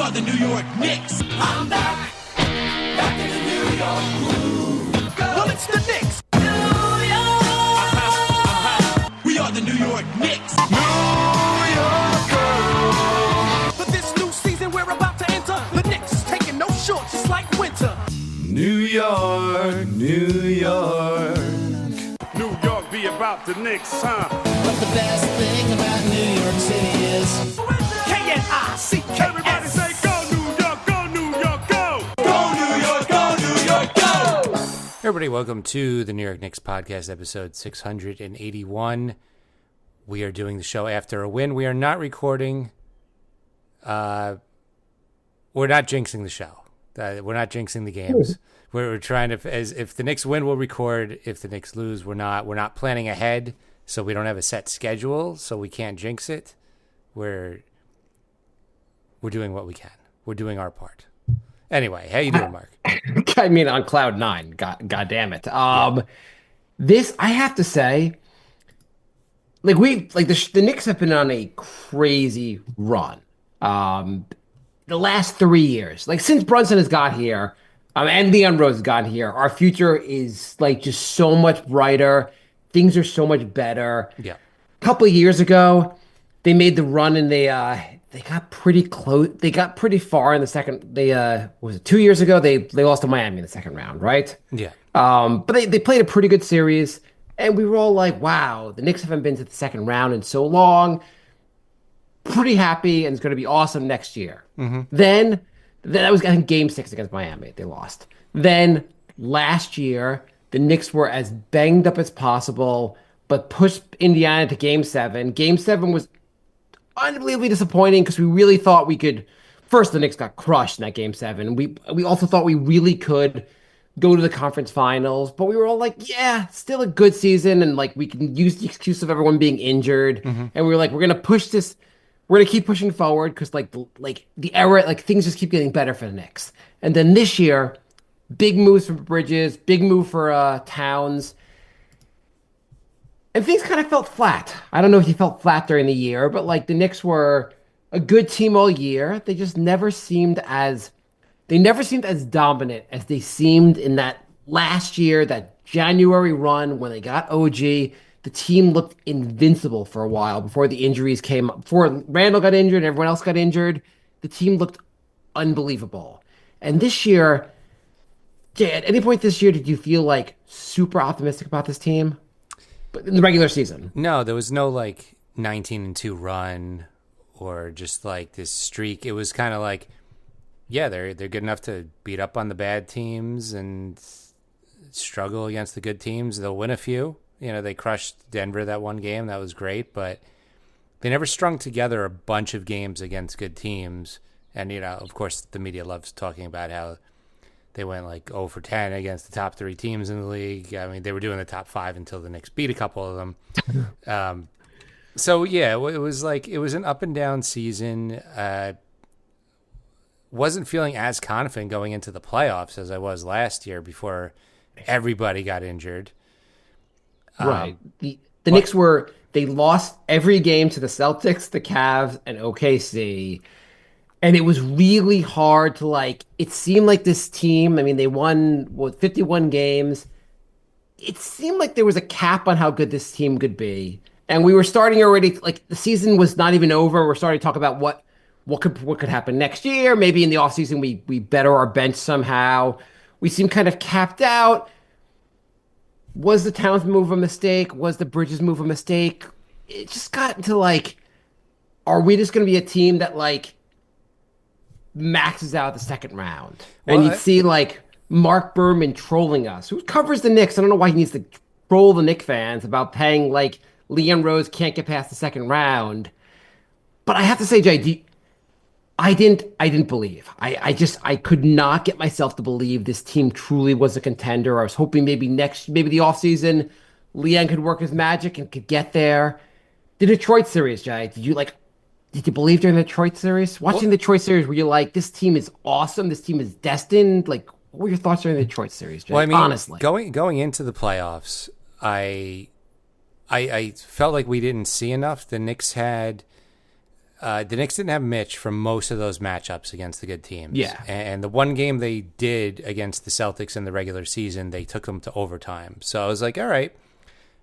are the New York Knicks. I'm back in the New York groove. Well, it's the Knicks. New York. We are the New York Knicks. New York. For this new season we're about to enter, the Knicks taking no shorts just like winter. New York, New York. New York be about the Knicks, huh? But the best thing about New York City is K-N-I-C-K-S. Everybody say go New York, go New York, go! Go New York, go New York, go! Everybody, welcome to the New York Knicks podcast, episode 681. We are doing the show after a win. We are not recording. We're not jinxing the show. We're not jinxing the games. We're trying to, as if the Knicks win, we'll record. If the Knicks lose, we're not. We're not planning ahead, so we don't have a set schedule, so we can't jinx it. We're doing what we can. We're doing our part. Anyway, how you doing, Mark? I mean, on cloud nine. God damn it. This, I have to say, the Knicks have been on a crazy run. The last 3 years, since Brunson has got here, and Leon Rose has got here, our future is just so much brighter. Things are so much better. Yeah. A couple of years ago, they made the run and they got pretty close. They got pretty far in the second. Was it 2 years ago? They lost to Miami in the second round, right? Yeah. But they played a pretty good series, and we were all like, "Wow, the Knicks haven't been to the second round in so long." Pretty happy, and it's going to be awesome next year. Mm-hmm. Then that was, I think, Game 6 against Miami. They lost. Then last year, the Knicks were as banged up as possible, but pushed Indiana to Game 7. Game 7 was unbelievably disappointing because we really thought we could. First, the Knicks got crushed in that Game 7. We also thought we really could go to the conference finals, but we were all like, yeah, still a good season, and we can use the excuse of everyone being injured. Mm-hmm. And we were like, we're gonna push this. We're gonna keep pushing forward because the era, things just keep getting better for the Knicks. And then this year, big moves for Bridges, big move for Towns, and things kind of felt flat. I don't know if you felt flat during the year, but the Knicks were a good team all year. They just never seemed as dominant as they seemed in that last year, that January run when they got OG. The team looked invincible for a while before the injuries came up. Before Randall got injured and everyone else got injured, the team looked unbelievable. And this year, Jay, at any point this year, did you feel super optimistic about this team? But in the regular season? No, there was no 19-2 run or just this streak. It was kind of yeah, they're good enough to beat up on the bad teams and struggle against the good teams. They'll win a few. They crushed Denver that one game. That was great, but they never strung together a bunch of games against good teams. And, of course, the media loves talking about how they went 0 for 10 against the top 3 teams in the league. I mean, they were doing the top 5 until the Knicks beat a couple of them. So, yeah, it was it was an up and down season. Wasn't feeling as confident going into the playoffs as I was last year before everybody got injured. Right. The Knicks they lost every game to the Celtics, the Cavs, and OKC. And it was really hard to it seemed like this team, they won 51 games. It seemed like there was a cap on how good this team could be. And we were starting already, the season was not even over. We're starting to talk about what could happen next year. Maybe in the offseason we better our bench somehow. We seem kind of capped out. Was the Towns move a mistake? Was the Bridges move a mistake? It just got into are we just going to be a team that maxes out the second round? Well, and you'd see Mark Berman trolling us, who covers the Knicks. I don't know why he needs to troll the Knicks fans about paying Leon Rose can't get past the second round. But I have to say, Jay, I didn't believe. I could not get myself to believe this team truly was a contender. I was hoping maybe the offseason, Leon could work his magic and could get there. The Detroit series, Jay, did you believe during the Detroit series? Watching the Detroit series, were you this team is awesome, this team is destined? What were your thoughts during the Detroit series, Jay? Well, honestly. Going into the playoffs, I felt like we didn't see enough. The Knicks had the Knicks didn't have Mitch for most of those matchups against the good teams. Yeah. And the one game they did against the Celtics in the regular season, they took them to overtime. So I was like, all right,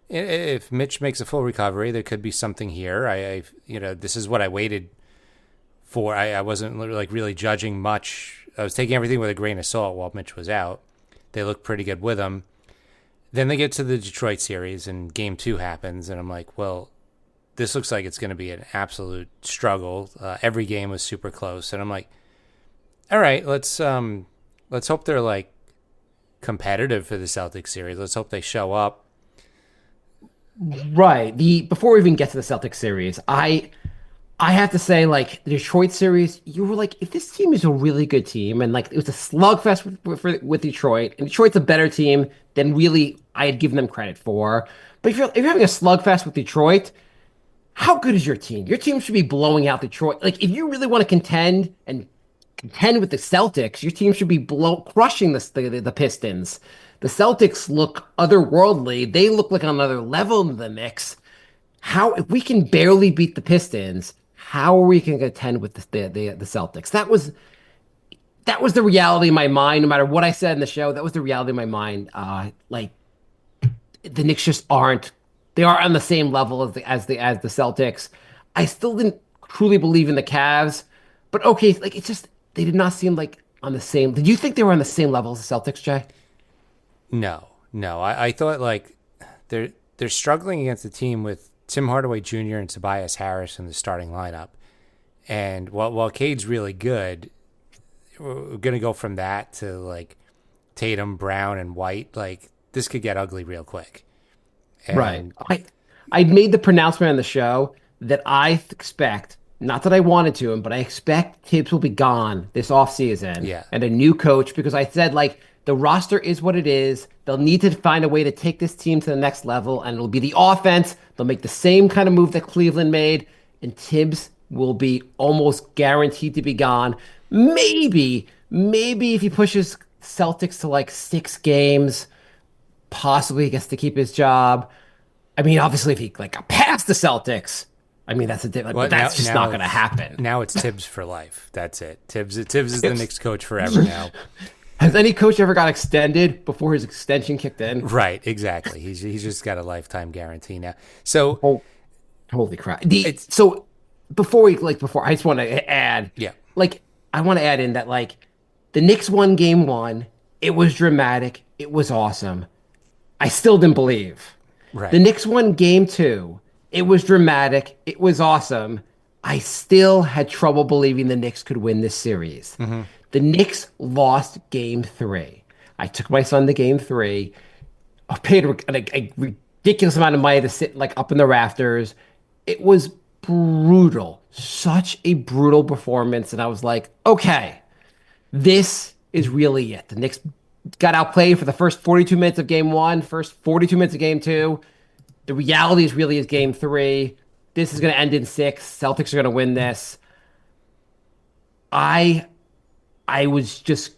if Mitch makes a full recovery, there could be something here. This is what I waited for. I wasn't like really judging much. I was taking everything with a grain of salt while Mitch was out. They looked pretty good with him. Then they get to the Detroit series, and Game 2 happens, and I'm like, well, this looks like it's going to be an absolute struggle. Every game was super close, and I'm like, all right, let's hope they're like competitive for the Celtics series. Let's hope they show up. Right. Before we even get to the Celtics series, I have to say, like, the Detroit series, you were like, if this team is a really good team, and like it was a slugfest with Detroit, and Detroit's a better team than really I had given them credit for. But if you're having a slugfest with Detroit, how good is your team? Your team should be blowing out Detroit. Like, if you really want to contend with the Celtics, your team should be crushing the Pistons. The Celtics look otherworldly. They look like on another level than the Knicks. If we can barely beat the Pistons, how are we going to contend with the Celtics? That was the reality in my mind. No matter what I said in the show, that was the reality in my mind. Like, the Knicks just aren't. They are on the same level as the Celtics. I still didn't truly believe in the Cavs, but okay, like, it's just they did not seem like on the same. Did you think they were on the same level as the Celtics, Jay? No. I thought like they're struggling against a team with Tim Hardaway Jr. and Tobias Harris in the starting lineup, and while Cade's really good, we're gonna go from that to like Tatum, Brown, and White. Like, this could get ugly real quick. And right. I made the pronouncement on the show that I expect, not that I wanted to him, but I expect Tibbs will be gone this offseason. Yeah. And a new coach, because I said, like, the roster is what it is. They'll need to find a way to take this team to the next level, and it'll be the offense. They'll make the same kind of move that Cleveland made, and Tibbs will be almost guaranteed to be gone. Maybe if he pushes Celtics to like 6 games, possibly he gets to keep his job. I mean, obviously, if he like got past the Celtics, I mean, that's but that's just not going to happen. Now it's Tibbs for life. That's it. Tibbs is the Knicks coach forever now. Has any coach ever got extended before his extension kicked in? Right, exactly. He's just got a lifetime guarantee now. So, holy crap! So before I just want to add, yeah, like, I want to add in that, like, the Knicks won Game 1. It was dramatic. It was awesome. I still didn't believe. Right. The Knicks won Game 2. It was dramatic. It was awesome. I still had trouble believing the Knicks could win this series. Mm-hmm. The Knicks lost Game 3. I took my son to Game 3. I paid a ridiculous amount of money to sit like up in the rafters. It was brutal. Such a brutal performance. And I was like, okay, this is really it. The Knicks got outplayed for the first 42 minutes of Game 1, first 42 minutes of Game 2. The reality is Game 3. This is going to end in 6. Celtics are going to win this. I was just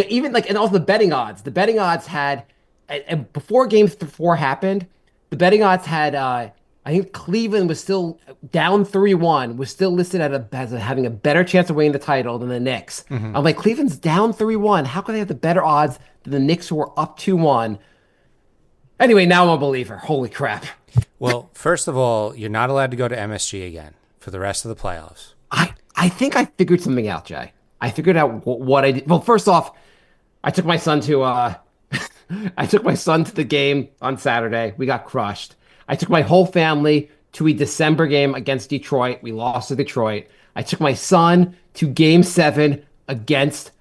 even like, and also the betting odds. The betting odds had, and before Game 4 happened, the betting odds had, I think Cleveland was still down 3-1, was still listed as having a better chance of winning the title than the Knicks. Mm-hmm. I'm like, Cleveland's down 3-1. How can they have the better odds than the Knicks who were up 2-1? Anyway, now I'm a believer. Holy crap. Well, first of all, you're not allowed to go to MSG again for the rest of the playoffs. I think I figured something out, Jay. I figured out what I did. Well, first off, I took my son to the game on Saturday. We got crushed. I took my whole family to a December game against Detroit. We lost to Detroit. I took my son to Game 7 against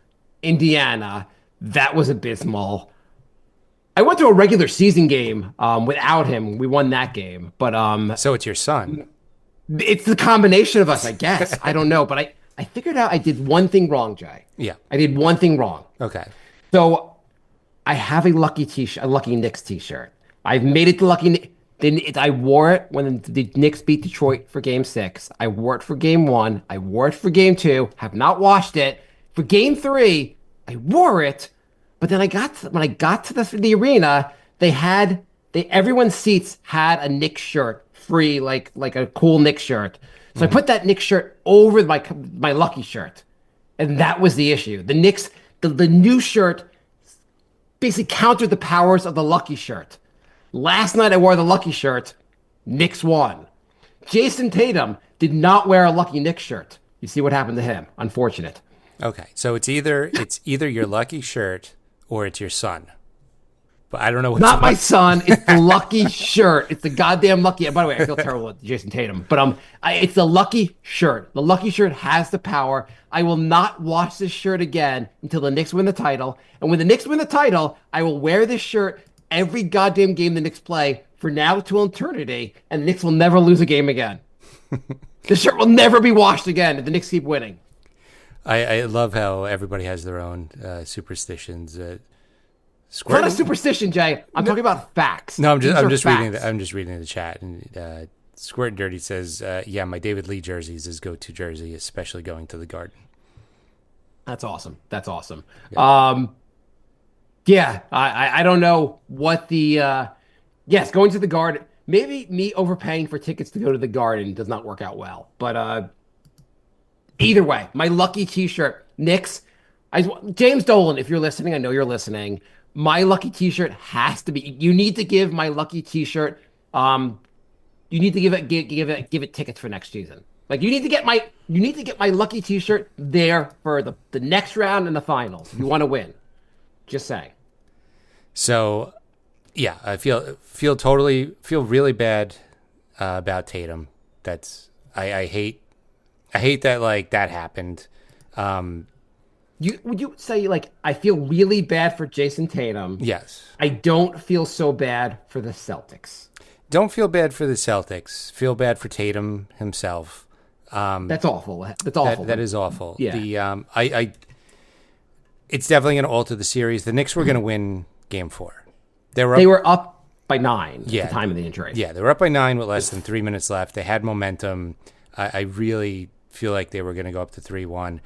Indiana. That was abysmal. I went to a regular season game without him. We won that game. But so it's your son. It's the combination of us, I guess. I don't know. But I figured out I did one thing wrong, Jay. Yeah. I did one thing wrong. Okay. So I have a Lucky Knicks t-shirt. I've made it to Lucky. I wore it when the Knicks beat Detroit for Game 6. I wore it for Game 1. I wore it for Game 2. Have not washed it. For Game 3, I wore it. But then when I got to the arena, everyone's seats had a Knicks shirt free, like a cool Knicks shirt. So I put that Knicks shirt over my lucky shirt, and that was the issue. The Knicks, the new shirt basically countered the powers of the lucky shirt. Last night I wore the lucky shirt. Knicks won. Jason Tatum did not wear a lucky Knicks shirt. You see what happened to him. Unfortunate. Okay, so it's either your lucky shirt or it's your son. But I don't know what's Not my son. It's the lucky shirt. It's the goddamn lucky. By the way, I feel terrible with Jason Tatum, but it's the lucky shirt. The lucky shirt has the power. I will not wash this shirt again until the Knicks win the title. And when the Knicks win the title, I will wear this shirt every goddamn game the Knicks play for now till eternity, and the Knicks will never lose a game again. The shirt will never be washed again if the Knicks keep winning. I love how everybody has their own superstitions. It's not a superstition, Jay. I'm talking about facts. No, I'm just facts. reading the chat. And Squirt and Dirty says, "Yeah, my David Lee jersey is his go-to jersey, especially going to the Garden." That's awesome. That's awesome. Yeah. I don't know what the yes, going to the Garden. Maybe me overpaying for tickets to go to the Garden does not work out well. But either way, my lucky T-shirt, Knicks. James Dolan, if you're listening, I know you're listening. My lucky T-shirt has to be. You need to give my lucky T-shirt. You need to give it tickets for next season. Like you need to get my lucky T-shirt there for the next round and the finals. If you want to win, just saying. So, yeah, I feel really bad about Tatum. I hate that like that happened. Would you say like I feel really bad for Jason Tatum? Yes. I don't feel so bad for the Celtics. Don't feel bad for the Celtics. Feel bad for Tatum himself. That's awful. That's awful. That is awful. Yeah. It's definitely going to alter the series. The Knicks were going to win Game 4. They were up by 9 at the time of the injury. Yeah, they were up by 9 with less than 3 minutes left. They had momentum. I really feel like they were going to go up to 3-1.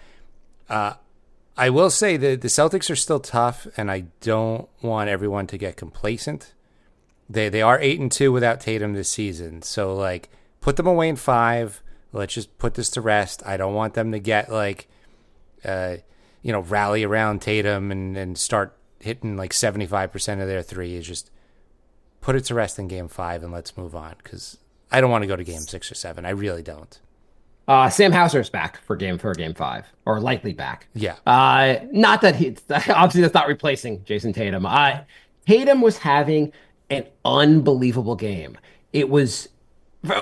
I will say that the Celtics are still tough, and I don't want everyone to get complacent. They are 8-2 without Tatum this season, so like put them away in 5. Let's just put this to rest. I don't want them to get like, rally around Tatum and start hitting like 75% of their threes. Just put it to rest in Game 5 and let's move on because I don't want to go to Game 6 or 7. I really don't. Sam Hauser's back for Game 5, or likely back. Yeah. Not that obviously that's not replacing Jason Tatum. Tatum was having an unbelievable game. It was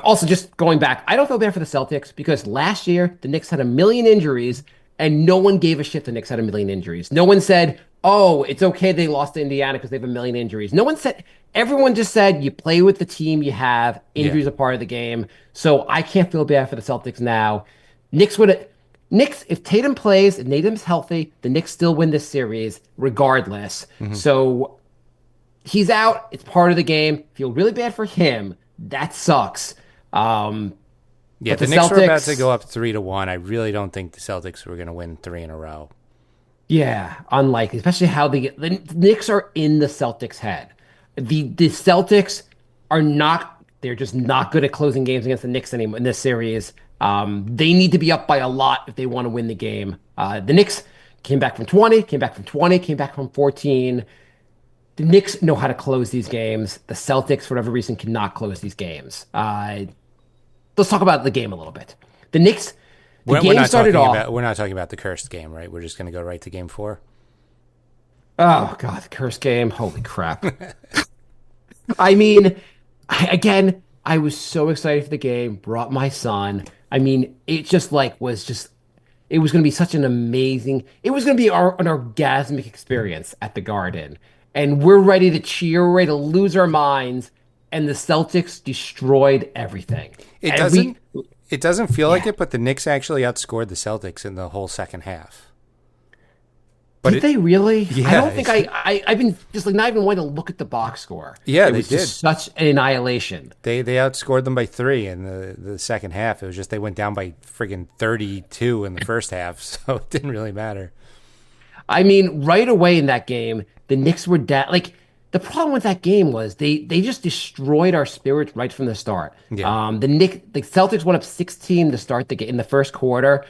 also just going back. I don't feel bad for the Celtics because last year the Knicks had a million injuries and no one gave a shit. The Knicks had a million injuries. No one said, "Oh, it's okay they lost to Indiana because they have a million injuries." No one said. Everyone just said you play with the team you have. Injuries are part of the game. So I can't feel bad for the Celtics now. Knicks, if Tatum plays and Tatum's healthy, the Knicks still win this series regardless. Mm-hmm. So he's out. It's part of the game. Feel really bad for him. That sucks. The Knicks were about to go up 3-1. I really don't think the Celtics were going to win 3 in a row. Yeah, unlikely, especially how the Knicks are in the Celtics' head. The Celtics are not, they're just not good at closing games against the Knicks anymore in this series. They need to be up by a lot if they want to win the game. The Knicks came back from 20, came back from 14. The Knicks know how to close these games. The Celtics, for whatever reason, cannot close these games. Let's talk about the game a little bit. The Knicks, game started off. We're not talking about the cursed game, right? We're just going to go right to Game 4. Oh, God, the cursed game. Holy crap. I mean, I was so excited for the game, brought my son. I mean, it just like it was going to be such an amazing, it was going to be an orgasmic experience at the Garden. And we're ready to cheer, we're ready to lose our minds. And the Celtics destroyed everything. It doesn't feel like it, but the Knicks actually outscored the Celtics in the whole second half. But did they really? Yeah. I don't think I've been just like not even wanting to look at the box score. Yeah, it was just such an annihilation. They outscored them by 3 in the second half. It was just they went down by friggin' 32 in the first half, so it didn't really matter. I mean, right away in that game, the Knicks were down. Like The problem with that game was they just destroyed our spirits right from the start. Yeah. The Celtics went up 16 to start the game in the first quarter.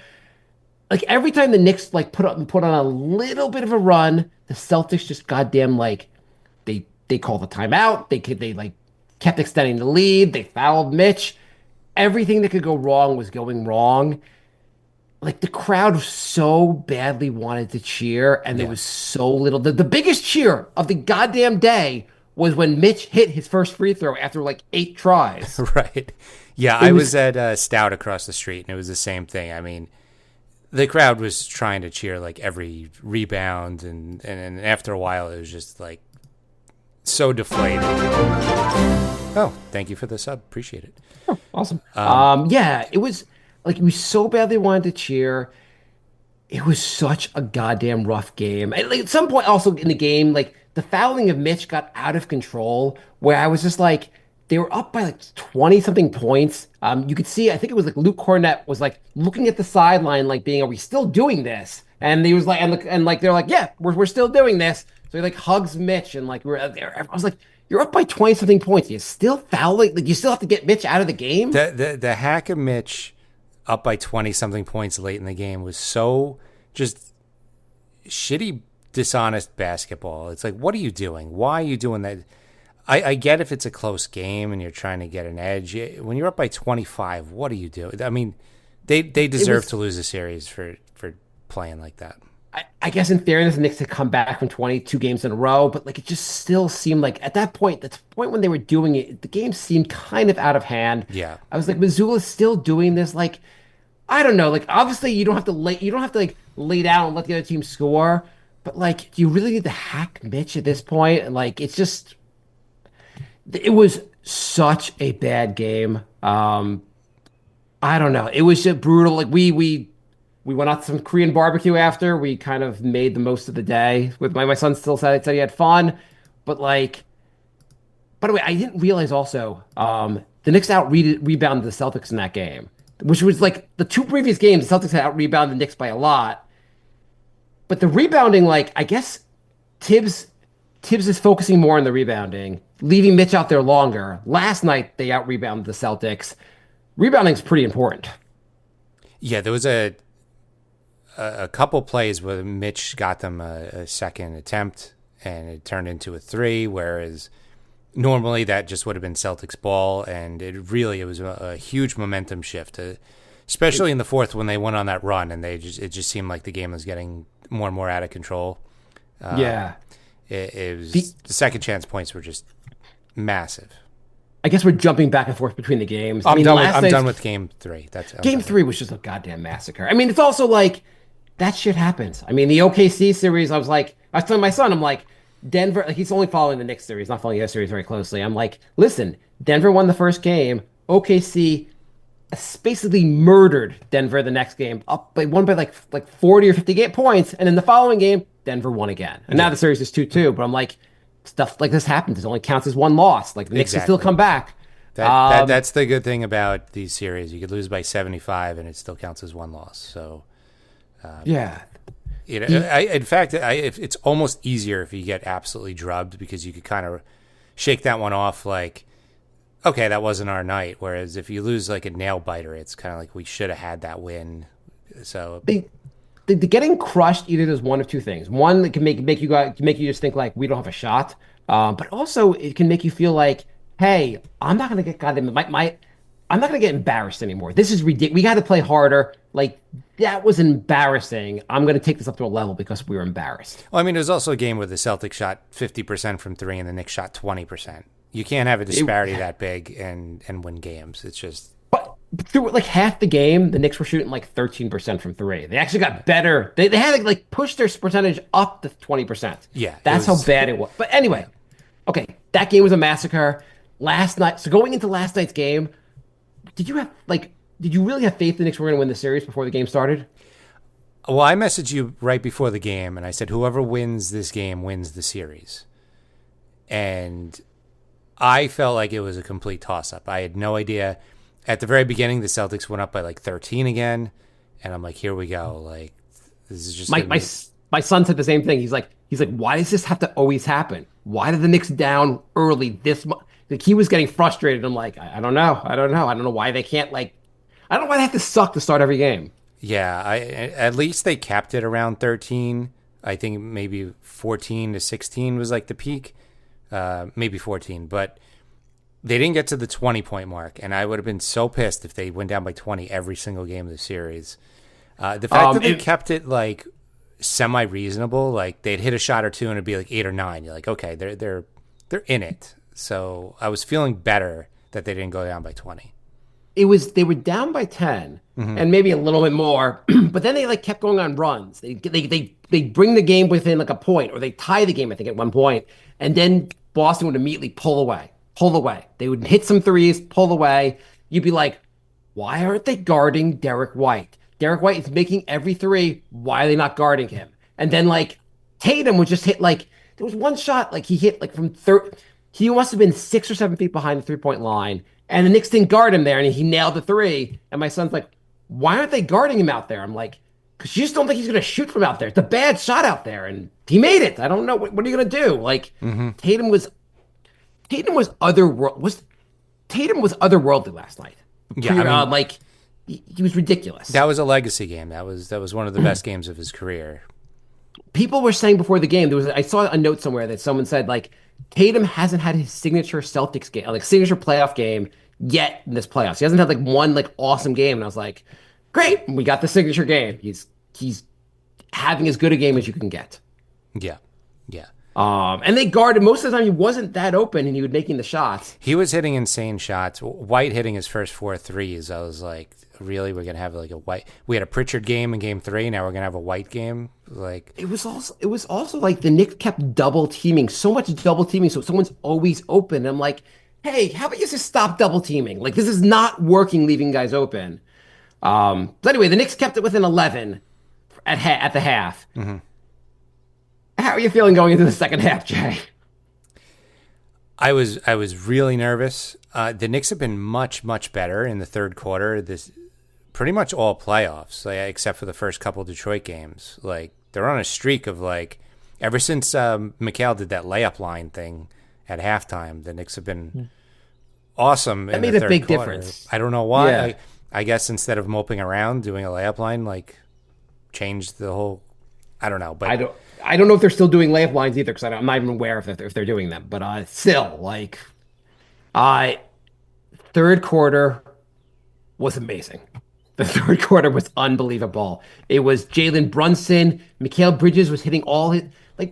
Like every time the Knicks like put on a little bit of a run, the Celtics just goddamn like they called the timeout. They like kept extending the lead. They fouled Mitch. Everything that could go wrong was going wrong. Like the crowd so badly wanted to cheer, and there was so little. The biggest cheer of the goddamn day was when Mitch hit his first free throw after like 8 tries. Right. Yeah, I was at Stout across the street, and it was the same thing. I mean, the crowd was trying to cheer like every rebound, and after a while, it was just like so deflated. Oh, thank you for the sub. Appreciate it. Awesome. Yeah, it was like we so badly wanted to cheer. It was such a goddamn rough game. And like at some point also in the game, like the fouling of Mitch got out of control where I was just like they were up by like 20 something points. You could see, I think it was like Luke Cornett was like looking at the sideline, like being, are we still doing this? And he was like, and like, they're like, yeah, we're still doing this. So he like hugs Mitch and like, we're there. I was like, you're up by 20 something points. You still fouling? Like you still have to get Mitch out of the game? The hack of Mitch up by 20 something points late in the game was so just shitty, dishonest basketball. It's like, what are you doing? Why are you doing that? I get if it's a close game and you're trying to get an edge. When you're up by 25, what do you do? I mean, they deserve to lose a series for playing like that. I guess in fairness, the Knicks had come back from 22 games in a row, but like it just still seemed like at that point, the point when they were doing it, the game seemed kind of out of hand. Yeah. I was like, Missoula's still doing this. Like, I don't know. Like, obviously, you don't have to like lay down and let the other team score, but like, do you really need to hack Mitch at this point? And like, it's just. It was such a bad game. I don't know. It was just brutal. Like we went out to some Korean barbecue after. We kind of made the most of the day. With my son still said he had fun, but like, by the way, I didn't realize also the Knicks rebounded the Celtics in that game, which was like the 2 previous games. The Celtics had out rebounded the Knicks by a lot, but the rebounding, like I guess Tibbs is focusing more on the rebounding, leaving Mitch out there longer. Last night, they out-rebounded the Celtics. Rebounding is pretty important. Yeah, there was a couple plays where Mitch got them a second attempt, and it turned into a 3, whereas normally that just would have been Celtics ball, and it was a huge momentum shift, especially in the fourth when they went on that run, and it just seemed like the game was getting more and more out of control. Yeah. It was the second chance points were just massive. I guess we're jumping back and forth between the games. I'm done with game 3. Game 3 was just a goddamn massacre. I mean, it's also like that shit happens. I mean, the OKC series, I was telling my son, I'm like, Denver, like he's only following the Knicks series, not following the other series very closely. I'm like, listen, Denver won the first game. OKC basically murdered Denver the next game. Won by like 40 or 50 points, and in the following game, Denver won again. And now the series is 2-2, but I'm like, stuff like this happens. It only counts as one loss. Like the Knicks can still come back. That's the good thing about these series. You could lose by 75 and it still counts as one loss. So, yeah. You know, in fact, it's almost easier if you get absolutely drubbed because you could kind of shake that one off like, okay, that wasn't our night. Whereas if you lose like a nail biter, it's kind of like we should have had that win. So the getting crushed either does one of two things. One, it can make you just think like we don't have a shot, but also it can make you feel like, hey, I'm not gonna get I'm not gonna get embarrassed anymore. This is ridiculous. We got to play harder. Like that was embarrassing. I'm gonna take this up to a level because we were embarrassed. Well, I mean, it was also a game where the Celtics shot 50% from 3 and the Knicks shot 20%. You can't have a disparity that big and win games. It's just. But through like half the game, the Knicks were shooting like 13% from 3. They actually got better. They had to like push their percentage up to 20%. Yeah, that's how bad it was. But anyway, okay, that game was a massacre. Last night, so going into last night's game, did you really have faith the Knicks were going to win the series before the game started? Well, I messaged you right before the game, and I said whoever wins this game wins the series. And I felt like it was a complete toss-up. I had no idea. At the very beginning, the Celtics went up by like 13 again, and I'm like, here we go. Like, this is just my son said the same thing. He's like, why does this have to always happen? Why did the Knicks down early this much? Like he was getting frustrated. I'm like, I don't know. I don't know why they can't like. I don't know why they have to suck to start every game. Yeah, at least they kept it around 13. I think maybe 14 to 16 was like the peak, maybe 14. But they didn't get to the 20-point mark, and I would have been so pissed if they went down by 20 every single game of the series. The fact that they kept it like semi-reasonable, like they'd hit a shot or two and it'd be like 8 or 9. You're like, okay, they're in it. So I was feeling better that they didn't go down by 20. They were down by 10 and maybe a little bit more, but then they like kept going on runs. They bring the game within like a point, or they tie the game, I think, at one point, and then Boston would immediately pull away. They would hit some threes, pull away. You'd be like, why aren't they guarding Derek White? Derek White is making every three. Why are they not guarding him? And then like Tatum would just hit like there was one shot like he hit like from third. He must have been 6 or 7 feet behind the 3-point line, and the Knicks didn't guard him there, and he nailed the three. And my son's like, why aren't they guarding him out there? I'm like, because you just don't think he's going to shoot from out there. It's a bad shot out there, and he made it. I don't know. What are you going to do? Like, Tatum was otherworldly last night. Yeah, I mean, like he was ridiculous. That was a legacy game. That was one of the best games of his career. People were saying before the game, I saw a note somewhere that someone said like Tatum hasn't had his signature Celtics game, like signature playoff game yet in this playoffs. He hasn't had like one like awesome game, and I was like, great, we got the signature game. He's having as good a game as you can get. Yeah. And they guarded most of the time. He wasn't that open, and he was making the shots. He was hitting insane shots. White hitting his first 4 threes. I was like, really? We're gonna have like a White? We had a Pritchard game in Game 3. Now we're gonna have a White game. Like it was also like the Knicks kept double teaming, so much double teaming, so someone's always open. I'm like, hey, how about you just stop double teaming? Like this is not working, leaving guys open. So anyway, the Knicks kept it within 11 at the half. Mm-hmm. How are you feeling going into the second half, Jay? I was really nervous. The Knicks have been much better in the third quarter. This pretty much all playoffs, like, except for the first couple Detroit games. Like they're on a streak of like ever since Mikal did that layup line thing at halftime. The Knicks have been awesome. That made a big difference. I don't know why. Yeah. I guess instead of moping around, doing a layup line like changed the whole. I don't know, but I don't know if they're still doing layup lines either because I'm not even aware if they're doing them. But still, like, third quarter was amazing. The third quarter was unbelievable. It was Jalen Brunson, Mikal Bridges was hitting all his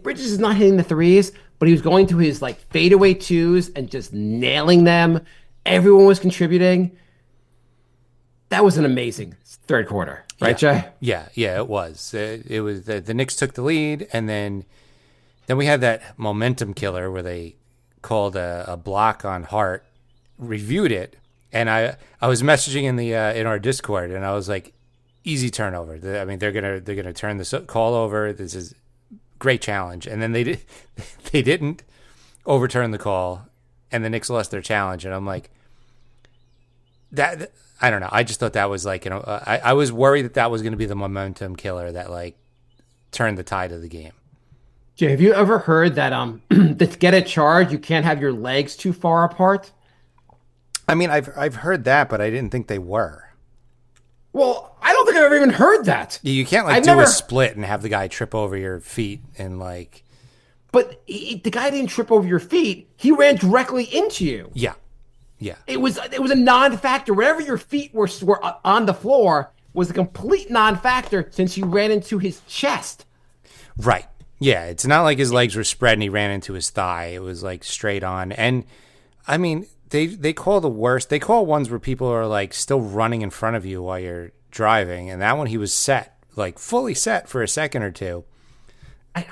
Bridges is not hitting the threes, but he was going to his like fadeaway twos and just nailing them. Everyone was contributing. That was an amazing third quarter, right, Jay? Yeah, it was. It was the Knicks took the lead, and then we had that momentum killer where they called a block on Hart, reviewed it, and I was messaging in our Discord, and I was like, easy turnover. I mean, they're gonna turn this call over. This is great challenge, and then they didn't overturn the call, and the Knicks lost their challenge, and I'm like that. I don't know. I just thought that was like, I was worried that was going to be the momentum killer that like turned the tide of the game. Jay, have you ever heard that to get a charge, you can't have your legs too far apart? I mean, I've heard that, but I didn't think they were. Well, I don't think I've ever even heard that. You can't like do a split and have the guy trip over your feet and like. But the guy didn't trip over your feet. He ran directly into you. Yeah. It was a non-factor. Wherever your feet were on the floor was a complete non-factor since you ran into his chest. Right. Yeah. It's not like his legs were spread and he ran into his thigh. It was like straight on. And I mean, they call the worst. They call ones where people are like still running in front of you while you're driving. And that one he was set, like fully set for a second or two.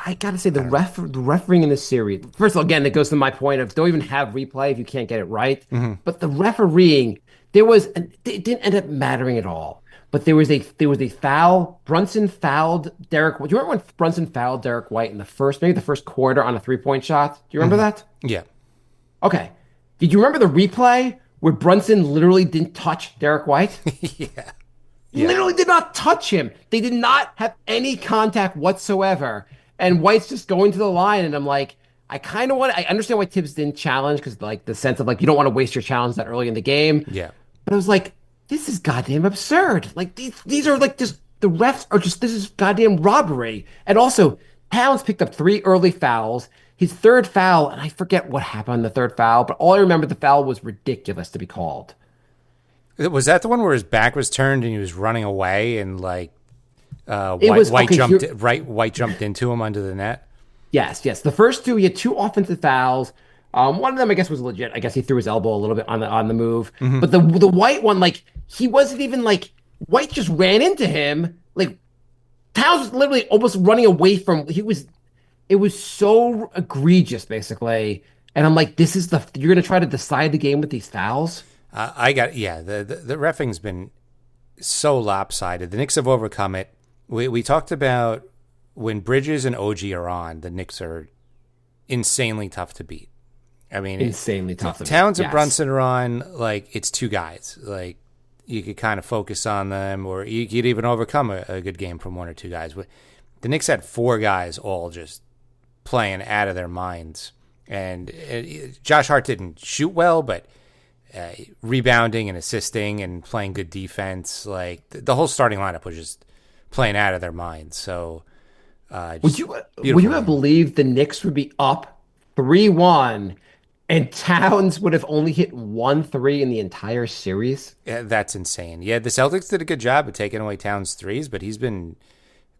I gotta say the refereeing in this series. First of all, again, it goes to my point of don't even have replay if you can't get it right. Mm-hmm. But the refereeing, it didn't end up mattering at all. But there was a foul. Brunson fouled Derek. Do you remember when Brunson fouled Derek White in the first quarter on a 3-point shot? Do you remember that? Yeah. Okay. Did you remember the replay where Brunson literally didn't touch Derek White? Yeah. literally did not touch him. They did not have any contact whatsoever. And White's just going to the line, and I'm like, I understand why Tibbs didn't challenge because like the sense of like you don't want to waste your challenge that early in the game. Yeah. But I was like, this is goddamn absurd. Like these are like just the refs are just this is goddamn robbery. And also, Towns picked up 3 early fouls. His third foul, and I forget what happened on the third foul, but all I remember the foul was ridiculous to be called. Was that the one where his back was turned and he was running away and like White jumped into him under the net? Yes. The first 2, he had 2 offensive fouls. One of them, I guess, was legit. I guess he threw his elbow a little bit on the move. But the White one, like he wasn't even like White just ran into him. Like Towns was literally almost running away from. It was so egregious, basically. And I'm like, you're gonna try to decide the game with these fouls? The reffing's been so lopsided. The Knicks have overcome it. We talked about when Bridges and OG are on, the Knicks are insanely tough to beat. I mean, insanely tough to beat. Towns and Brunson are on, like, it's 2 guys. Like, you could kind of focus on them, or you could even overcome a good game from 1 or 2 guys. The Knicks had 4 guys all just playing out of their minds. And Josh Hart didn't shoot well, but rebounding and assisting and playing good defense, like the whole starting lineup was just playing out of their minds. So, would you have believed the Knicks would be up 3-1 and Towns would have only hit 1 3 in the entire series? Yeah, that's insane. Yeah, the Celtics did a good job of taking away Towns' threes, but he's been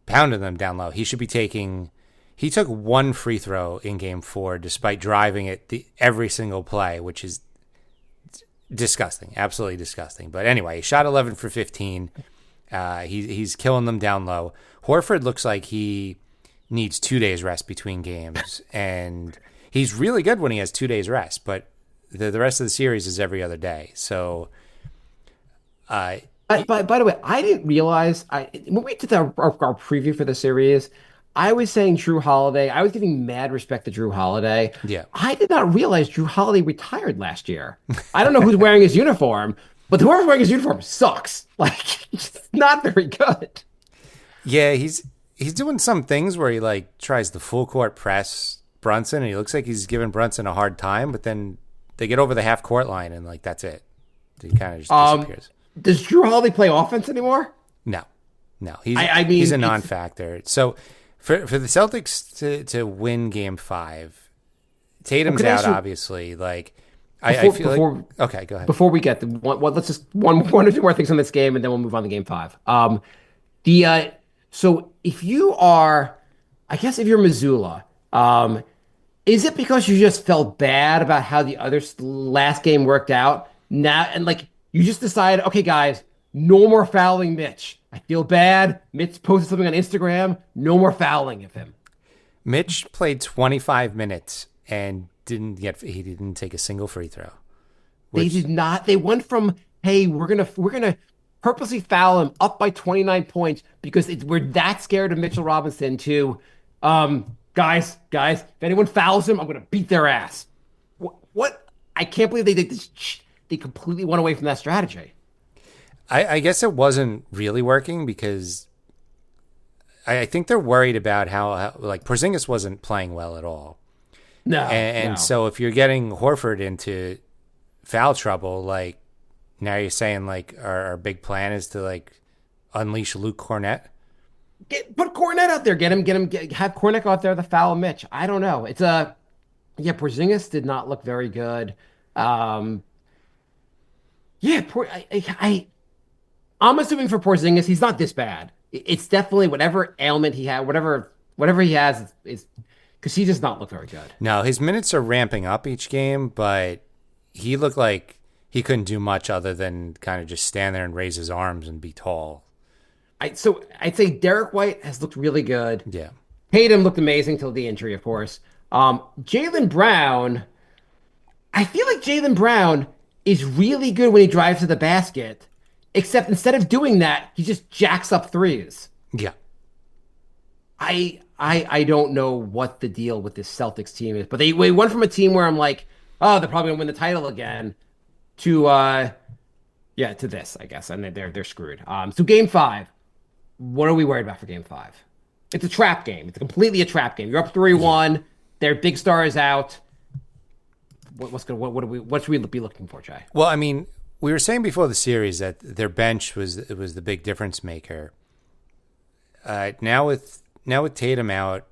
pounding them down low. He should be taking. He took 1 free throw in Game 4, despite driving it every single play, which is disgusting, absolutely disgusting. But anyway, he shot 11 for 15. He's killing them down low. Horford looks like he needs 2 days rest between games, and he's really good when he has 2 days rest. But the rest of the series is every other day. So, by the way, I didn't realize when we did our preview for the series, I was saying Drew Holiday. I was giving mad respect to Drew Holiday. Yeah. I did not realize Drew Holiday retired last year. I don't know who's wearing his uniform, but whoever's wearing his uniform sucks. Like, it's not very good. Yeah, he's doing some things where he like tries the full court press Brunson, and he looks like he's giving Brunson a hard time, but then they get over the half court line, and like that's it. He kind of just disappears. Does Drew Holiday play offense anymore? No. He's a non-factor. So for the Celtics to win Game 5, Tatum's out, obviously. Like I feel like okay, go ahead. Before we get the let's just one or 2 more things on this game, and then we'll move on to Game 5. So if you're Missoula, is it because you just felt bad about how the other last game worked out now, and like you just decided, okay, guys, no more fouling Mitch. I feel bad. Mitch posted something on Instagram. No more fouling of him. Mitch played 25 minutes and didn't take a single free throw. They did not. They went from, hey, we're gonna purposely foul him up by 29 points because we're that scared of Mitchell Robinson to, guys, if anyone fouls him, I'm gonna beat their ass. What? I can't believe they completely went away from that strategy. I guess it wasn't really working because I think they're worried about how like Porzingis wasn't playing well at all. No. So if you're getting Horford into foul trouble, like now you're saying like our big plan is to like unleash Luke Cornett. Put Cornett out there. Have Cornett go out there to foul Mitch. I don't know. Porzingis did not look very good. I'm assuming for Porzingis, he's not this bad. It's definitely whatever ailment he had, whatever he has is because he does not look very good. No, his minutes are ramping up each game, but he looked like he couldn't do much other than kind of just stand there and raise his arms and be tall. So I'd say Derek White has looked really good. Yeah. Tatum looked amazing till the injury, of course. Jaylen Brown, I feel like Jaylen Brown is really good when he drives to the basket. Except instead of doing that, he just jacks up threes. Yeah. I don't know what the deal with this Celtics team is, but they went from a team where I'm like, oh, they're probably gonna win the title again, to Yeah, to this, I guess, and they're screwed. So game five, what are we worried about for game five? It's a trap game. It's completely a trap game. You're up 3-1. Their big star is out. What should we be looking for, Jay? Well, I mean, we were saying before the series that their bench was the big difference maker. Now with Tatum out,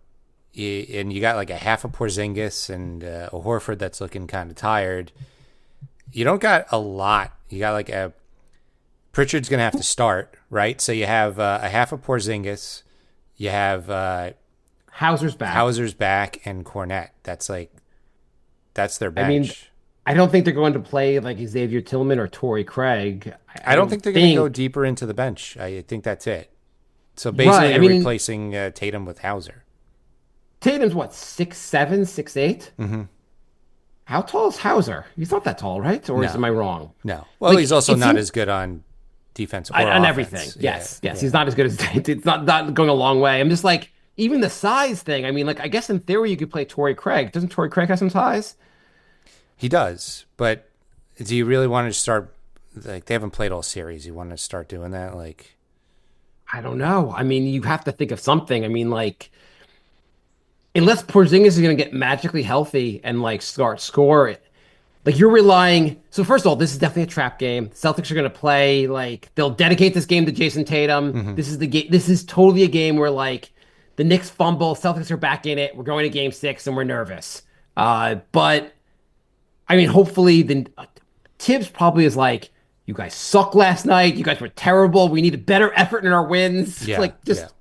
and you got like a half a Porzingis and a Horford that's looking kind of tired. You don't got a lot. You got like Pritchard's going to have to start, right? So you have a half a Porzingis. You have Hauser's back, and Cornette. That's their bench. I mean, I don't think they're going to play like Xavier Tillman or Torrey Craig. I don't think they're going to go deeper into the bench. I think that's it. So basically, Right, you're replacing Tatum with Hauser. Tatum's what, 6'7", 6'8"? Mm-hmm. How tall is Hauser? He's not that tall, right? Or am I wrong? No. Well, Like, he's also it not seems- as good on defense or on offense. everything. Yes, Yeah. He's not as good as it's not going a long way. I'm just like, even the size thing. I mean, like, I guess in theory you could play Torrey Craig. Doesn't Torrey Craig have some size? He does, but do you really want to start? Like, they haven't played all series. You want to start doing that? Like, I don't know. I mean, you have to think of something. I mean, like, unless Porzingis is going to get magically healthy and like start score, like you're relying. So first of all, this is definitely a trap game. Celtics are going to play like they'll dedicate this game to Jason Tatum. This is the game. This is totally a game where like the Knicks fumble, Celtics are back in it. We're going to game 6 and we're nervous. But I mean, hopefully the Tibbs probably is like, you guys suck last night. You guys were terrible. We need a better effort in our wins. Yeah, Like just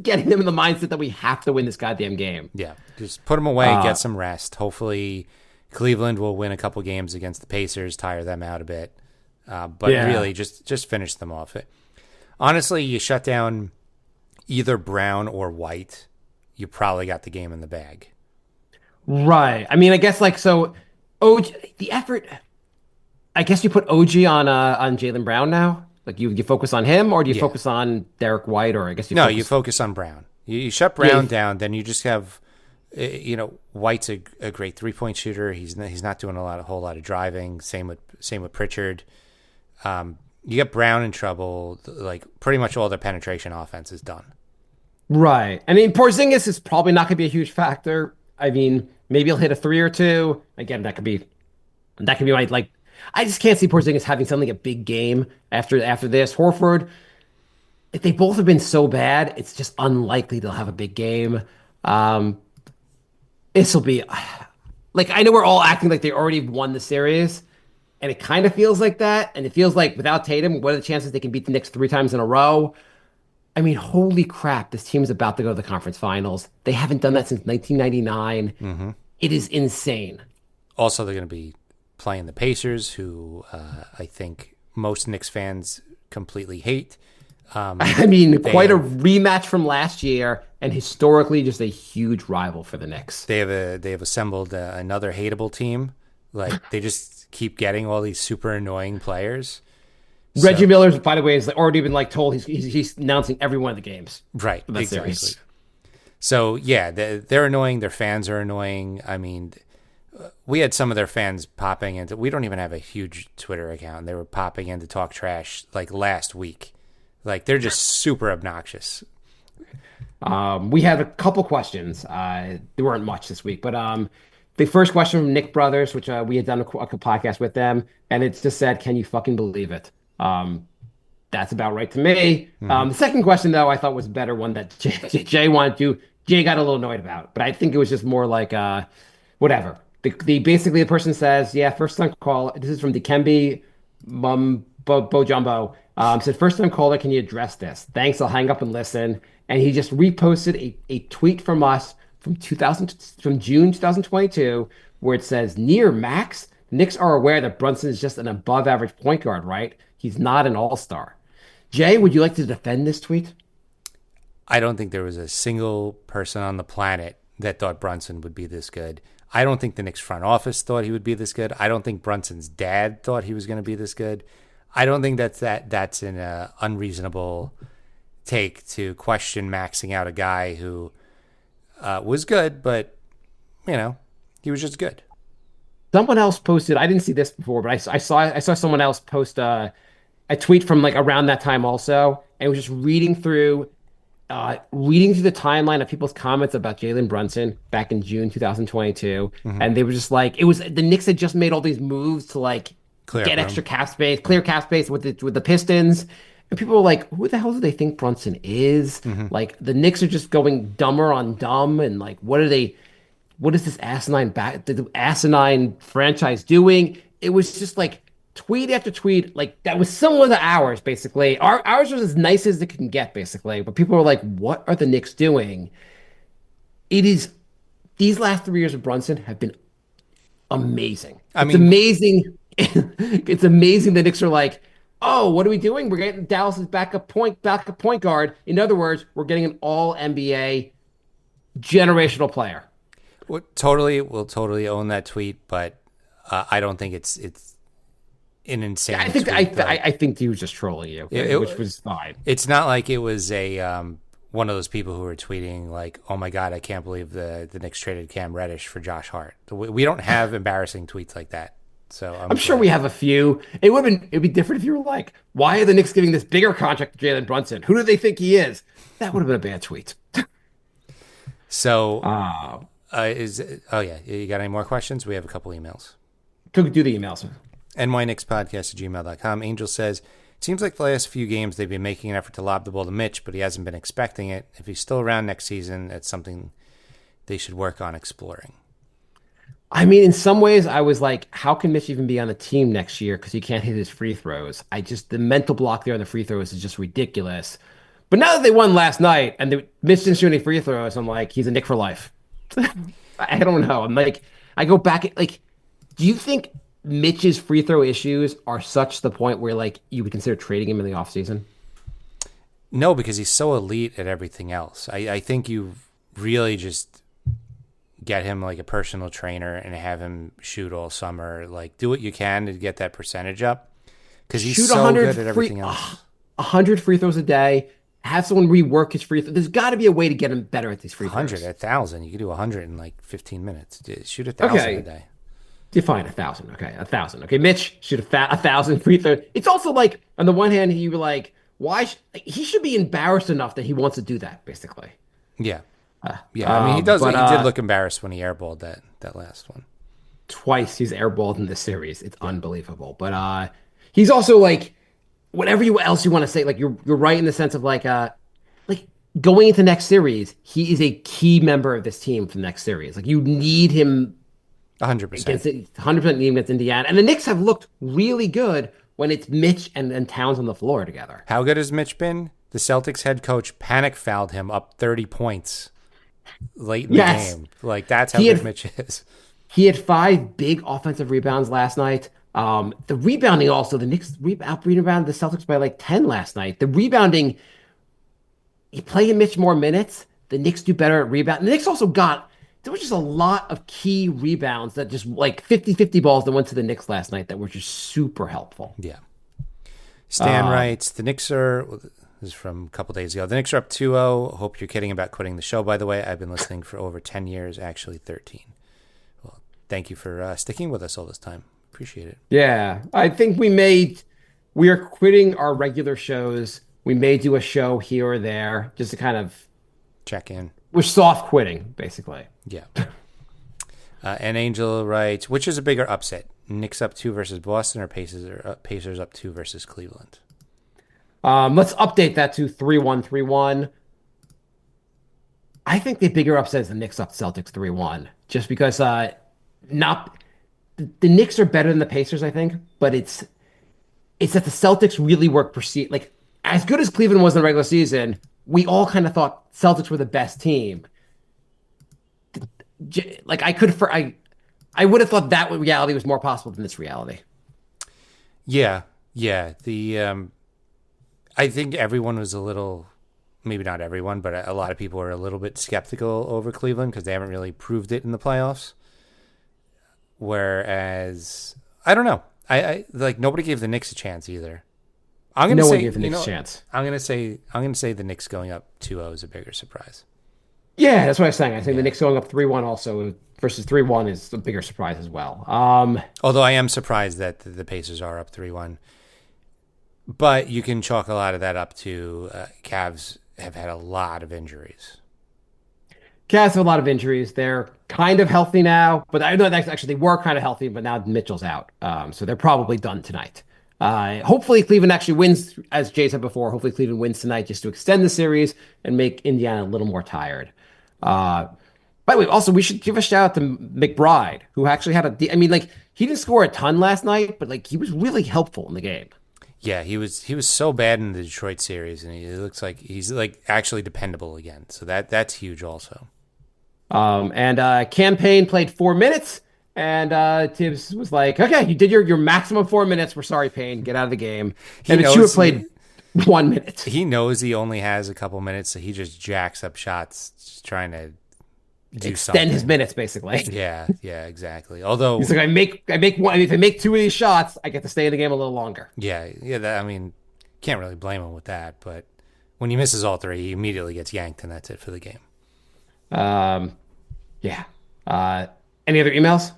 getting them in the mindset that we have to win this goddamn game. yeah, just put them away, get some rest. Hopefully, Cleveland will win a couple games against the Pacers, tire them out a bit. But really, just finish them off. Honestly, you shut down either Brown or White, you probably got the game in the bag. Right. I mean, I guess like so. OG, the effort. I guess you put OG on Jaylen Brown now. Like you focus on him, or do you focus on Derek White, or I guess you focus on Brown. You shut Brown down, then you just have, White's a great 3-point shooter. He's not doing a whole lot of driving. Same with Pritchard. You get Brown in trouble. Like pretty much all their penetration offense is done. Right. I mean, Porzingis is probably not going to be a huge factor. I mean, maybe he'll hit a 3 or 2. Again, that could be my like. I just can't see Porzingis having something like a big game after this. Horford, if they both have been so bad, it's just unlikely they'll have a big game. This will be like, I know we're all acting like they already won the series, and it kind of feels like that. And it feels like without Tatum, what are the chances they can beat the Knicks 3 times in a row? I mean, holy crap, this team's about to go to the conference finals. They haven't done that since 1999. Mm-hmm. It is insane. Also, they're going to be playing the Pacers, who I think most Knicks fans completely hate. I mean, quite a rematch from last year, and historically just a huge rival for the Knicks. They have assembled another hateable team. Like they just keep getting all these super annoying players. Reggie Miller, by the way, has already been like told he's announcing every one of the games. Right, that exactly. Series. So yeah, they're annoying. Their fans are annoying. I mean, we had some of their fans popping into. We don't even have a huge Twitter account. They were popping in to talk trash like last week. Like they're just super obnoxious. We had a couple questions. There weren't much this week, but the first question from Nick Brothers, which we had done a podcast with them, and it's just said, "Can you fucking believe it?" That's about right to me. The second question, though, I thought was a better one that Jay wanted to. Jay got a little annoyed about, but I think it was just more like whatever. Basically the person says, "Yeah, first time call." This is from Dikembe Bojumbo. Said, "First time caller, can you address this? Thanks, I'll hang up and listen." And he just reposted a tweet from us from June 2022, where it says, "Near max, the Knicks are aware that Brunson is just an above average point guard, right? He's not an all-star." Jay, would you like to defend this tweet? I don't think there was a single person on the planet that thought Brunson would be this good. I don't think the Knicks front office thought he would be this good. I don't think Brunson's dad thought he was going to be this good. I don't think that's an unreasonable take to question maxing out a guy who was good, but he was just good. Someone else posted. I didn't see this before, but I saw someone else post a tweet from like around that time also, and was just reading through the timeline of people's comments about Jalen Brunson back in June 2022, and they were just like, it was the Knicks had just made all these moves to like Clear get room. extra cap space, clear cap space with the Pistons, and people were like, who the hell do they think Brunson is? Like the Knicks are just going dumber on dumb, and like what are they? What is this the asinine franchise doing? It was just like tweet after tweet, like that was similar to ours, basically. Ours was as nice as it can get, basically. But people were like, what are the Knicks doing? It is these last 3 years of Brunson have been amazing. It's amazing. It's amazing the Knicks are like, oh, what are we doing? We're getting Dallas's backup point guard. In other words, we're getting an all NBA generational player. We'll totally own that tweet, but I don't think it's an insane. I think he was just trolling you, which was fine. It's not like it was a one of those people who were tweeting like, "Oh my God, I can't believe the Knicks traded Cam Reddish for Josh Hart." We don't have embarrassing tweets like that. So I'm sure we have a few. It'd be different if you were like, "Why are the Knicks giving this bigger contract to Jalen Brunson? Who do they think he is?" That would have been a bad tweet. So, you got any more questions? We have a couple emails. Could do the emails. nyknickspodcast@gmail.com. Angel says, it seems like the last few games they've been making an effort to lob the ball to Mitch, but he hasn't been expecting it. If he's still around next season, it's something they should work on exploring. I mean, in some ways, I was like, how can Mitch even be on the team next year? Because he can't hit his free throws. The mental block there on the free throws is just ridiculous. But now that they won last night and Mitch didn't shoot any free throws, I'm like, he's a Knick for life. I don't know. I'm like, I go back, like, do you think Mitch's free throw issues are such the point where like you would consider trading him in the offseason? No, because he's so elite at everything else. I think you really just get him like a personal trainer and have him shoot all summer. Like do what you can to get that percentage up because he's so good at everything else. 100 free throws a day. Have someone rework his free throws. There's got to be a way to get him better at these free throws. 100, 1,000. You could do 100 in like 15 minutes. Shoot 1,000 a day. Define 1,000. Okay, 1,000. Okay, Mitch shoot 1,000 free throws. It's also like on the one hand, you were like, why? He should be embarrassed enough that he wants to do that. Basically. Yeah. Yeah. I mean, he does. He did look embarrassed when he airballed that last one. Twice he's airballed in this series. It's unbelievable. But he's also like, whatever else you want to say. Like you're right in the sense of like going into next series, he is a key member of this team for the next series. Like you need him. 100%. 100% need him against Indiana. And the Knicks have looked really good when it's Mitch and Towns on the floor together. How good has Mitch been? The Celtics head coach panic fouled him up 30 points late in the game. Like that's how good Mitch is. He had 5 big offensive rebounds last night. The rebounding also, the Knicks out-rebounded the Celtics by like 10 last night. The rebounding, you play Mitch more minutes, the Knicks do better at rebound. The Knicks also there was just a lot of key rebounds that just like 50-50 balls that went to the Knicks last night that were just super helpful. Yeah. Stan writes, the Knicks are, this is from a couple days ago, the Knicks are up 2-0. Hope you're kidding about quitting the show, by the way. I've been listening for over 10 years, actually 13. Well, thank you for sticking with us all this time. Appreciate it. Yeah. I think we are quitting our regular shows. We may do a show here or there just to kind of check in. We're soft quitting, basically. Yeah. And Angel writes, which is a bigger upset? Knicks up 2 versus Boston or Pacers up 2 versus Cleveland? Let's update that to 3-1, 3-1. I think the bigger upset is the Knicks up Celtics 3-1. Just because the Knicks are better than the Pacers, I think, but it's that the Celtics really like as good as Cleveland was in the regular season, we all kind of thought Celtics were the best team. Like I would have thought that reality was more possible than this reality. Yeah. I think everyone was a little, maybe not everyone, but a lot of people are a little bit skeptical over Cleveland because they haven't really proved it in the playoffs. Whereas, I don't know. I like nobody gave the Knicks a chance either. No one gave the Knicks a chance. I'm gonna say the Knicks going up 2-0 is a bigger surprise. Yeah, that's what I was saying. I think the Knicks going up 3-1 also versus 3-1 is a bigger surprise as well. Although I am surprised that the Pacers are up 3-1. But you can chalk a lot of that up to Cavs have had a lot of injuries. Cavs have a lot of injuries. They're kind of healthy now, but I know that actually they were kind of healthy, but now Mitchell's out. So they're probably done tonight. Hopefully Cleveland actually wins, as Jay said before. Hopefully Cleveland wins tonight just to extend the series and make Indiana a little more tired. By the way, also we should give a shout out to McBride, who actually had I mean, like he didn't score a ton last night, but like he was really helpful in the game. Yeah, he was so bad in the Detroit series, and he looks like he's like actually dependable again. So that's huge also. And Campaign played 4 minutes, and Tibbs was like, "Okay, you did your maximum 4 minutes. We're sorry, Payne. Get out of the game." And Achua played 1 minute. He knows he only has a couple minutes, so he just jacks up shots, just trying to extend his minutes, basically. Yeah, exactly. Although he's like, I make one. If I make two of these shots, I get to stay in the game a little longer. Yeah. That, I mean, can't really blame him with that. But when he misses all three, he immediately gets yanked, and that's it for the game. Yeah. Any other emails?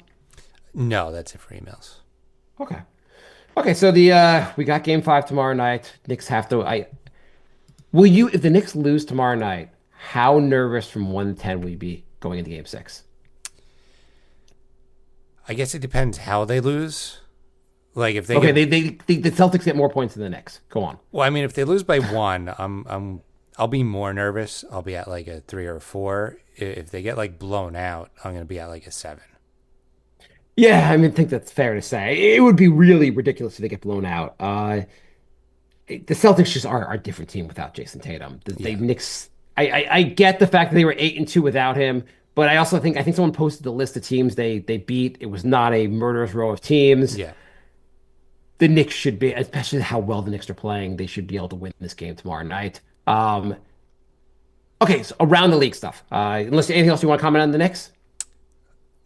No, that's it for emails. Okay. So we got Game 5 tomorrow night. Knicks have to. If the Knicks lose tomorrow night, how nervous from 1-10 will you be going into Game 6? I guess it depends how they lose. Like if they the Celtics get more points than the Knicks. Go on. Well, I mean, if they lose by one, I'll be more nervous. I'll be at like a 3 or a 4. If they get like blown out, I'm going to be at like a 7. Yeah, I think that's fair to say. It would be really ridiculous if they get blown out. The Celtics just are a different team without Jason Tatum. The Knicks. I get the fact that they were 8-2 without him, but I also think someone posted the list of teams they beat. It was not a murderous row of teams. Yeah. The Knicks should be, especially how well the Knicks are playing, they should be able to win this game tomorrow night. Okay, so around the league stuff. Unless anything else you want to comment on the Knicks?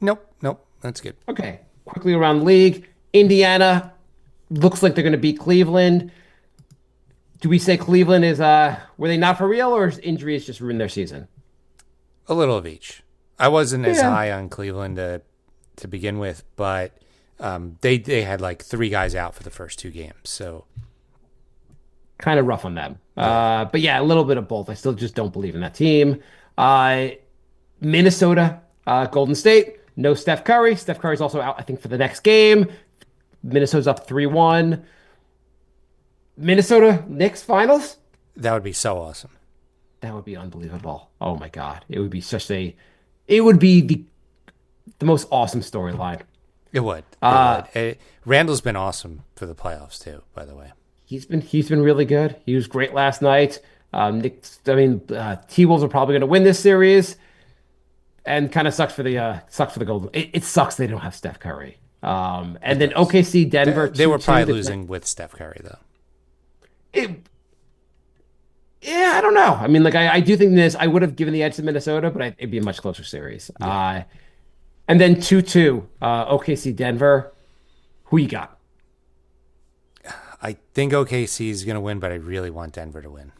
Nope. That's good. Okay, quickly around the league. Indiana looks like they're going to beat Cleveland. Do we say Cleveland is, were they not for real, or is injuries just ruined their season? A little of each. I wasn't as high on Cleveland to begin with, but they had like 3 guys out for the first 2 games, so kind of rough on them. But yeah, a little bit of both. I still just don't believe in that team. Minnesota, Golden State, no Steph Curry. Steph Curry's also out, I think, for the next game. Minnesota's up 3-1. Minnesota Knicks finals? that would be so awesome. That would be unbelievable. Oh my God. It would be it would be the most awesome storyline. It would. Randall's been awesome for the playoffs too, by the way. He's been really good. He was great last night. T-Wolves are probably going to win this series, and kind of sucks for the Golden. It sucks they don't have Steph Curry. And then OKC Denver. They were probably losing with Steph Curry though. Yeah, I don't know. I mean, I do think I would have given the edge to Minnesota, but it'd be a much closer series. Yeah. And then 2-2, OKC Denver. Who you got? I think OKC is going to win, but I really want Denver to win.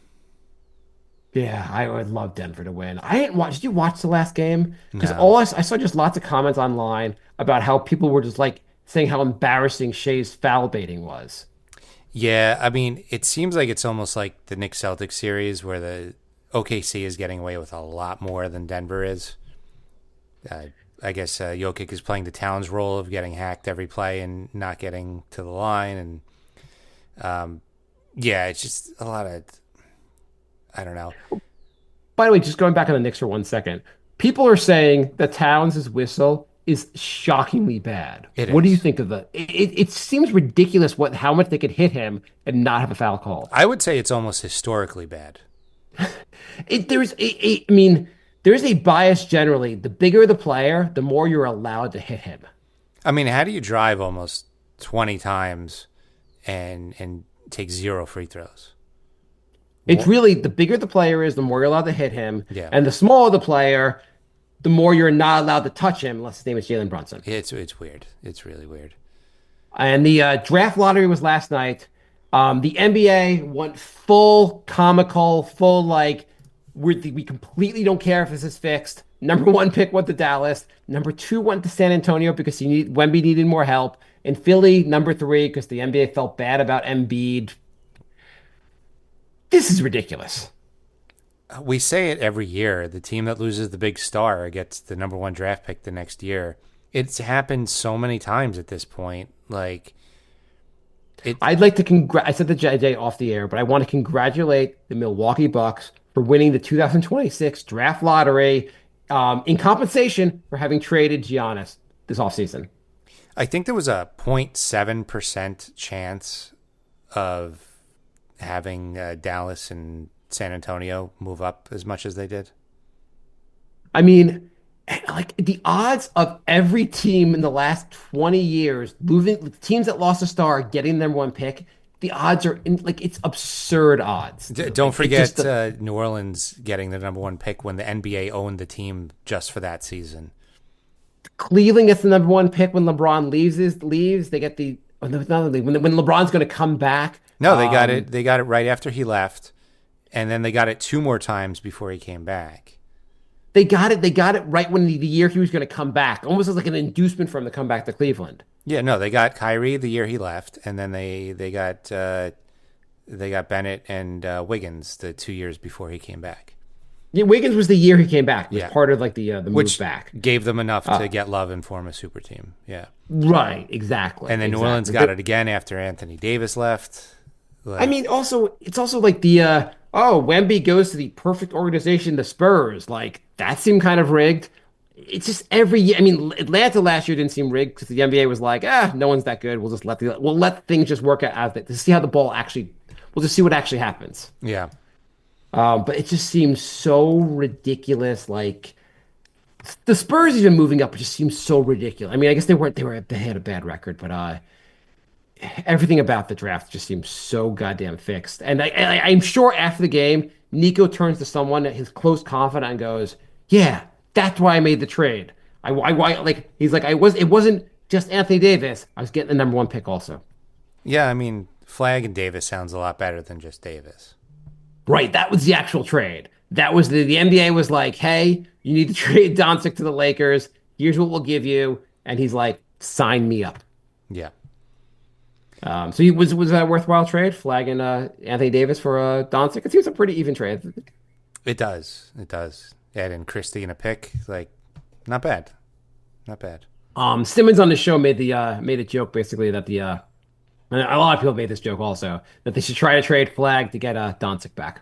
Yeah, I would love Denver to win. I didn't watch. Did you watch the last game? Because No. I saw just lots of comments online about how people were just saying how embarrassing Shea's foul baiting was. Yeah, I mean, it seems like it's almost like the Knicks Celtics series where the OKC is getting away with a lot more than Denver is. I guess Jokic is playing the Towns role of getting hacked every play and not getting to the line. And it's just a lot of, I don't know. By the way, just going back on the Knicks for 1 second, people are saying that Towns' whistle is shockingly bad. What do you think of that? It seems ridiculous how much they could hit him and not have a foul call. I would say it's almost historically bad. There's a bias generally. The bigger the player, the more you're allowed to hit him. I mean, how do you drive almost 20 times and take 0 free throws? It's really, the bigger the player is, the more you're allowed to hit him. Yeah. And the smaller the player, the more you're not allowed to touch him unless his name is Jalen Brunson. It's weird. It's really weird. And the draft lottery was last night. The NBA went full comical, we completely don't care if this is fixed. Number 1 pick went to Dallas. Number 2 went to San Antonio because Wemby needed more help. And Philly, number 3, because the NBA felt bad about Embiid This is ridiculous. We say it every year. The team that loses the big star gets the number one draft pick the next year. It's happened so many times at this point. Like, I'd like to I said the JJ off the air, but I want to congratulate the Milwaukee Bucks for winning the 2026 draft lottery in compensation for having traded Giannis this offseason. I think there was a 0.7% chance of having Dallas and San Antonio move up as much as they did. I mean, like the odds of every team in the last 20 years moving teams that lost a star getting their one pick, the odds are it's absurd odds. Don't forget New Orleans getting the number one pick when the NBA owned the team just for that season. Cleveland gets the number one pick when LeBron leaves. They get the when LeBron's going to come back. No, they got it. They got it right after he left, and then they got it 2 more times before he came back. They got it right when the year he was going to come back, almost as like an inducement for him to come back to Cleveland. Yeah, no, they got Kyrie the year he left, and then they got Bennett and Wiggins the 2 years before he came back. Yeah, Wiggins was the year he came back. It was Yeah. part of like the move Which back. gave them enough to get Love and form a super team. Yeah, Right, exactly. and then New Orleans got it again after Anthony Davis left. I mean, it's also like the Wemby goes to the perfect organization, the Spurs. Like that seemed kind of rigged. It's just every year. I mean, Atlanta last year didn't seem rigged because the NBA was like, no one's that good. We'll just let things just work out as to see how the ball actually. We'll just see what actually happens. Yeah. But it just seems so ridiculous. Like the Spurs even moving up, it just seems so ridiculous. I mean, I guess they had a bad record, but everything about the draft just seems so goddamn fixed. And I'm sure after the game, Nico turns to someone, his close confidant, and goes, "Yeah, that's why I made the trade. It wasn't just Anthony Davis. I was getting the number one pick also." Yeah, I mean, Flag and Davis sounds a lot better than just Davis. Right, that was the actual trade. That was the NBA was like, "Hey, you need to trade Doncic to the Lakers. Here's what we'll give you," and he's like, "Sign me up." Yeah. So was that a worthwhile trade, flagging Anthony Davis for Doncic? It seems a pretty even trade. It does. Adding Christie in a pick, like, not bad. Simmons on the show made a joke basically that and a lot of people made this joke also that they should try to trade Flag to get Doncic back.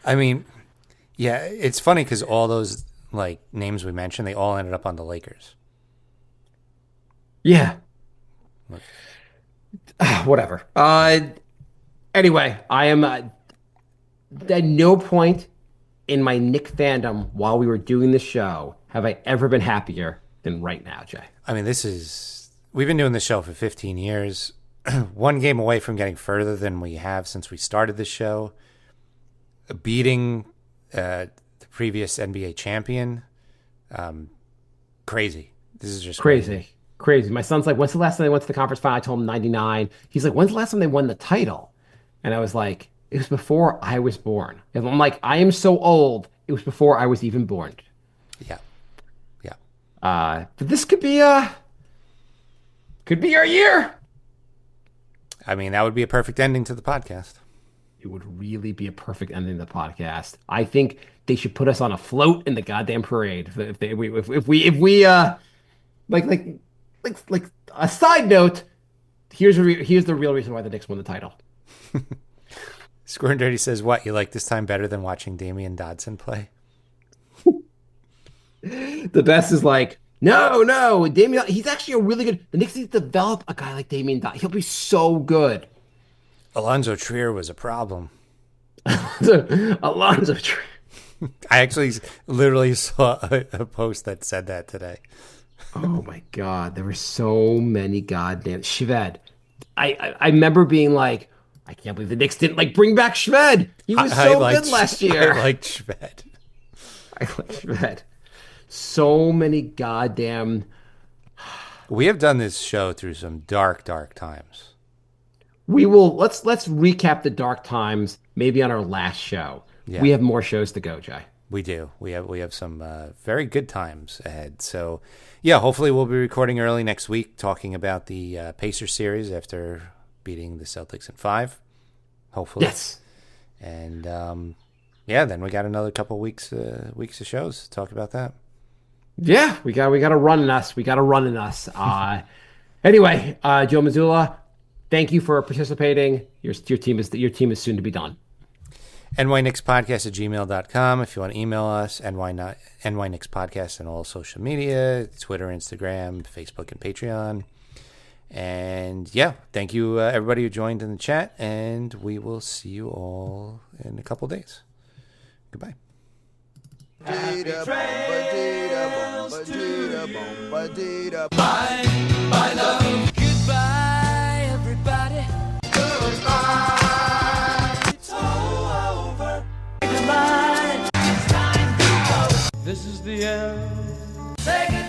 I mean, yeah, it's funny because all those like names we mentioned, they all ended up on the Lakers. Yeah. Whatever. Anyway, I am at no point in my Knick fandom while we were doing the show have I ever been happier than right now, Jay. I mean, we've been doing this show for 15 years. One game away from getting further than we have since we started the show. Beating the previous NBA champion. Crazy. This is just crazy. My son's like, "When's the last time they went to the conference final?" I told him 99. He's like, "When's the last time they won the title?" And I was like, "It was before I was born." And I'm like, "I am so old. It was before I was even born." Yeah. But this could be our year. I mean, that would be a perfect ending to the podcast. It would really be a perfect ending to the podcast. I think they should put us on a float in the goddamn parade. If we like a side note, here's the real reason why the Knicks won the title. Score and Dirty says, "What, you like this time better than watching Damian Dodson play?" The best is like, no, Damian. He's actually a really good. The Knicks need to develop a guy like Damian Dodson. He'll be so good. Alonzo Trier was a problem. Alonzo Trier. I actually literally saw a post that said that today. Oh my God, there were so many goddamn Shved. I remember being like, I can't believe the Knicks didn't bring back Shved. He was so good last year. I liked Shved. So many goddamn. We have done this show through some dark times. We will let's recap the dark times maybe on our last show. Yeah. We have more shows to go, Jay. We do. We have some very good times ahead. So, yeah, hopefully we'll be recording early next week talking about the Pacers series after beating the Celtics in 5. hopefully. Yes. And then we got another couple weeks of shows to talk about that. Yeah, we got a run in us. We got a run in us. Anyway, Joe Mazzulla, thank you for participating. Your team is soon to be done. nyknickspodcast@gmail.com if you want to email us. nyknickspodcast on all social media, Twitter, Instagram, Facebook, and Patreon. And yeah, thank you everybody who joined in the chat, and we will see you all in a couple days. Goodbye. Bye, love. Goodbye, everybody. Goodbye. It's all over. Goodbye. It's time to go. This is the end. Say goodbye.